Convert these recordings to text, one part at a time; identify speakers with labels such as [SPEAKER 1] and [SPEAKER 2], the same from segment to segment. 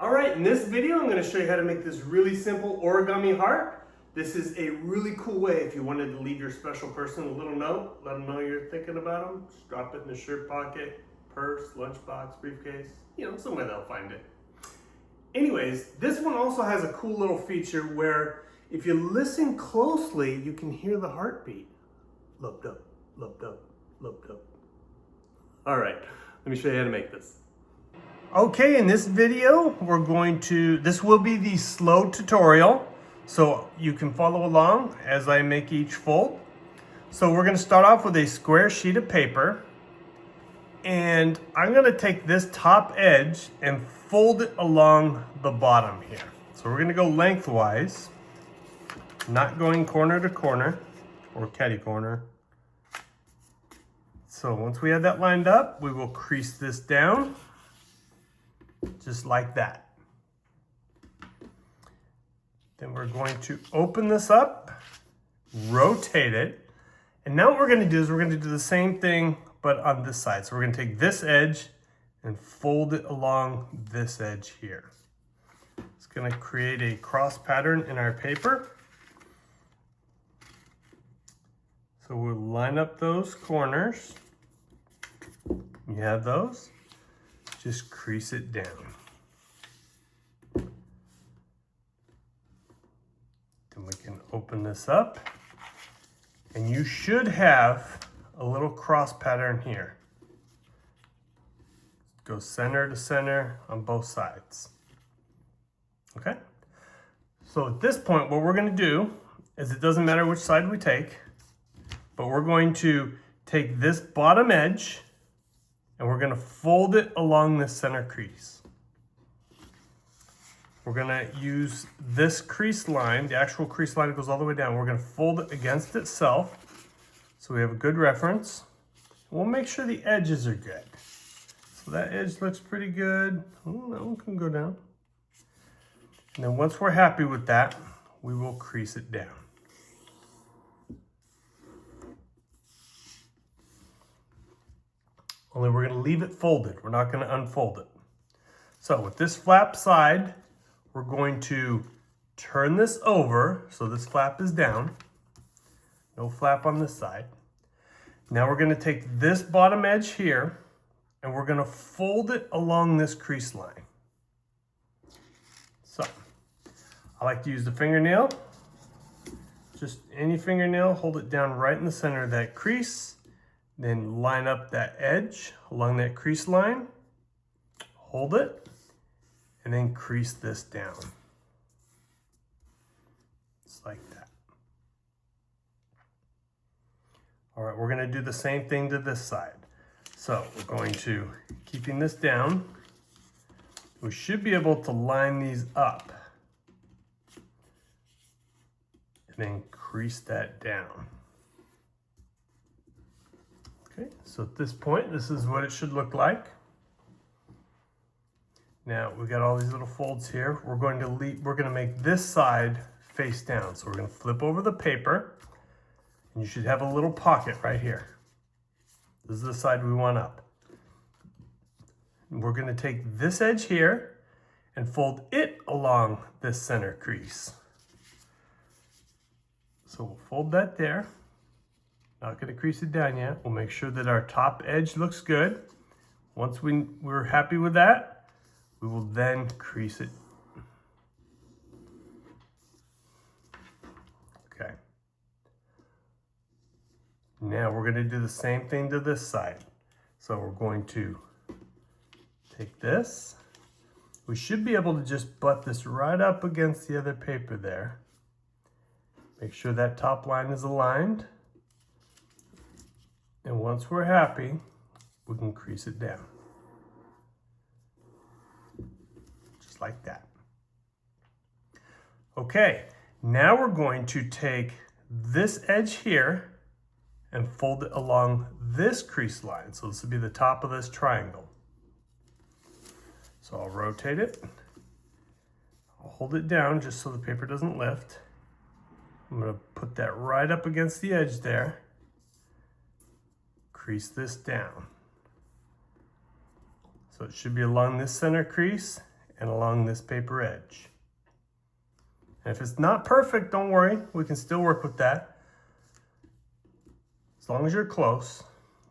[SPEAKER 1] All right, in this video, I'm going to show you how to make this really simple origami heart. This is a really cool way if you wanted to leave your special person a little note, let them know you're thinking about them, just drop it in the shirt pocket, purse, lunchbox, briefcase, somewhere they'll find it. Anyways, this one also has a cool little feature where if you listen closely, you can hear the heartbeat. Looked up, looked up, looked up. All right, let me show you how to make this. Okay, in this video, this will be the slow tutorial, so you can follow along as I make each fold. So we're gonna start off with a square sheet of paper, and I'm gonna take this top edge and fold it along the bottom here. So we're gonna go lengthwise, not going corner to corner, or catty corner. So once we have that lined up, we will crease this down. Just like that. Then we're going to open this up, rotate it, and now what we're going to do is we're going to do the same thing but on this side. So we're going to take this edge and fold it along this edge here. It's going to create a cross pattern in our paper. So we'll line up those corners. You have those. Just crease it down. Then we can open this up, and you should have a little cross pattern here. Go center to center on both sides. Okay? So at this point, what we're going to do is, it doesn't matter which side we take, but we're going to take this bottom edge and we're going to fold it along this center crease. We're going to use this crease line, the actual crease line that goes all the way down. We're going to fold it against itself so we have a good reference. We'll make sure the edges are good. So that edge looks pretty good. Oh, that one can go down. And then once we're happy with that, we will crease it down. Only we're going to leave it folded. We're not going to unfold it. So with this flap side, we're going to turn this over so this flap is down. No flap on this side. Now we're going to take this bottom edge here and we're going to fold it along this crease line. So I like to use the fingernail. Just any fingernail, hold it down right in the center of that crease. Then line up that edge along that crease line, hold it, and then crease this down. Just like that. All right, we're gonna do the same thing to this side. So we're going to, keeping this down, we should be able to line these up and then crease that down. Okay, so at this point, this is what it should look like. Now we got all these little folds here. We're going to make this side face down. So we're going to flip over the paper, and you should have a little pocket right here. This is the side we want up. And we're going to take this edge here and fold it along this center crease. So we'll fold that there. Not going to crease it down yet. We'll make sure that our top edge looks good. Once we're happy with that, we will then crease it. Okay. Now we're going to do the same thing to this side. So we're going to take this. We should be able to just butt this right up against the other paper there. Make sure that top line is aligned. And once we're happy, we can crease it down. Just like that. Okay, now we're going to take this edge here and fold it along this crease line. So this will be the top of this triangle. So I'll rotate it. I'll hold it down just so the paper doesn't lift. I'm going to put that right up against the edge there. Crease this down. So it should be along this center crease and along this paper edge. And if it's not perfect, don't worry, we can still work with that. As long as you're close.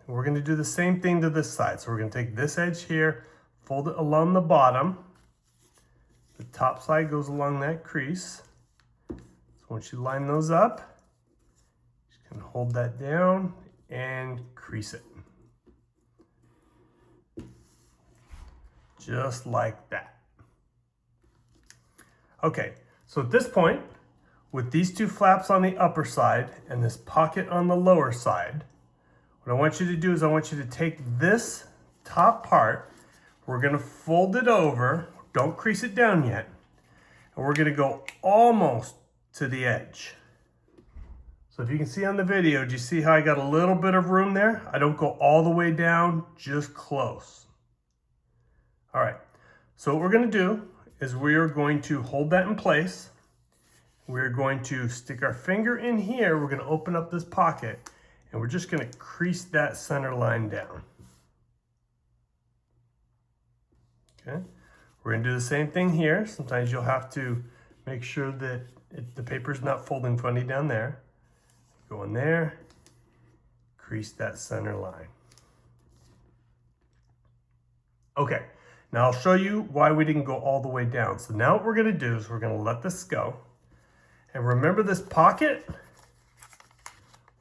[SPEAKER 1] And we're gonna do the same thing to this side. So we're gonna take this edge here, fold it along the bottom. The top side goes along that crease. So once you line those up, you can hold that down and crease it. Just like that. Okay, so at this point, with these two flaps on the upper side and this pocket on the lower side, what I want you to do is I want you to take this top part, we're gonna fold it over, don't crease it down yet, and we're gonna go almost to the edge. So if you can see on the video, do you see how I got a little bit of room there? I don't go all the way down, just close. All right, so what we're gonna do is we are going to hold that in place. We're going to stick our finger in here. We're gonna open up this pocket and we're just gonna crease that center line down. Okay, we're gonna do the same thing here. Sometimes you'll have to make sure that the paper's not folding funny down there. Go in there, crease that center line. Okay, now I'll show you why we didn't go all the way down. So now what we're gonna do is we're gonna let this go. And remember this pocket?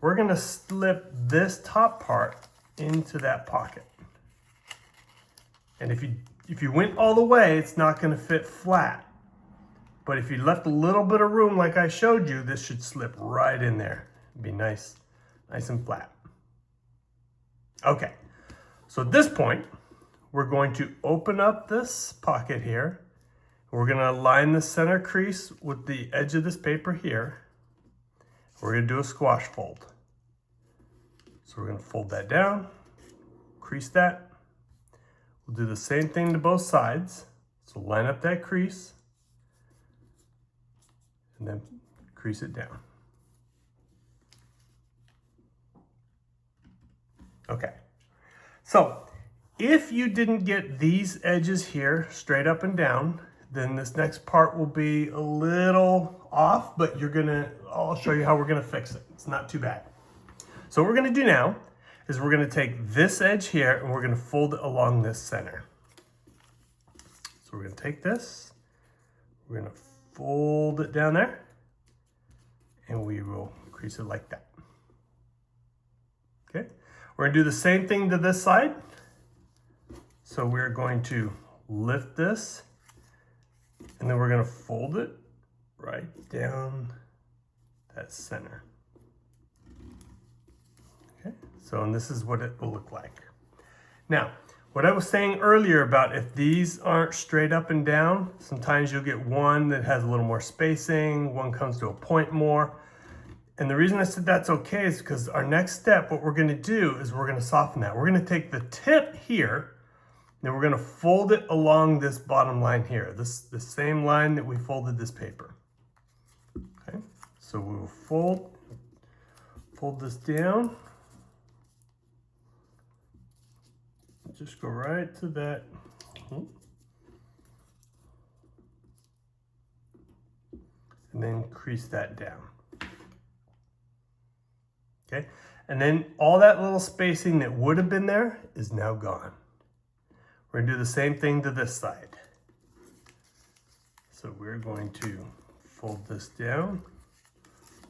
[SPEAKER 1] We're gonna slip this top part into that pocket. And if you went all the way, it's not gonna fit flat. But if you left a little bit of room like I showed you, this should slip right in there. Be nice and flat. Okay, so at this point, we're going to open up this pocket here. We're gonna align the center crease with the edge of this paper here. We're gonna do a squash fold. So we're gonna fold that down, crease that. We'll do the same thing to both sides. So line up that crease and then crease it down. Okay, so if you didn't get these edges here straight up and down, then this next part will be a little off, but I'll show you how we're gonna fix it. It's not too bad. So what we're gonna do now is we're gonna take this edge here and we're gonna fold it along this center. So we're gonna take this, we're gonna fold it down there, and we will crease it like that. Okay, we're gonna do the same thing to this side. So we're going to lift this, and then we're gonna fold it right down that center. Okay, so and this is what it will look like. Now, what I was saying earlier about if these aren't straight up and down, sometimes you'll get one that has a little more spacing, one comes to a point more. And the reason I said that's okay is because our next step, what we're gonna do is we're gonna soften that. We're gonna take the tip here, then we're gonna fold it along this bottom line here, the same line that we folded this paper. Okay, so we will fold this down. Just go right to that. And then crease that down. Okay, and then all that little spacing that would have been there is now gone. We're gonna do the same thing to this side. So we're going to fold this down.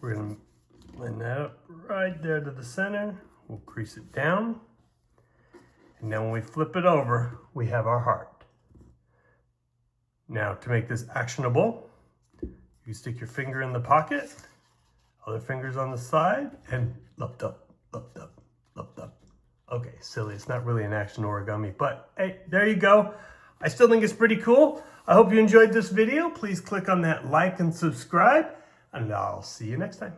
[SPEAKER 1] We're gonna line that up right there to the center. We'll crease it down. And then when we flip it over, we have our heart. Now to make this actionable, you stick your finger in the pocket, other fingers on the side, and lift up, lift up, lift up. Okay, silly, it's not really an action origami, but hey, there you go. I still think it's pretty cool. I hope you enjoyed this video. Please click on that like and subscribe, and I'll see you next time.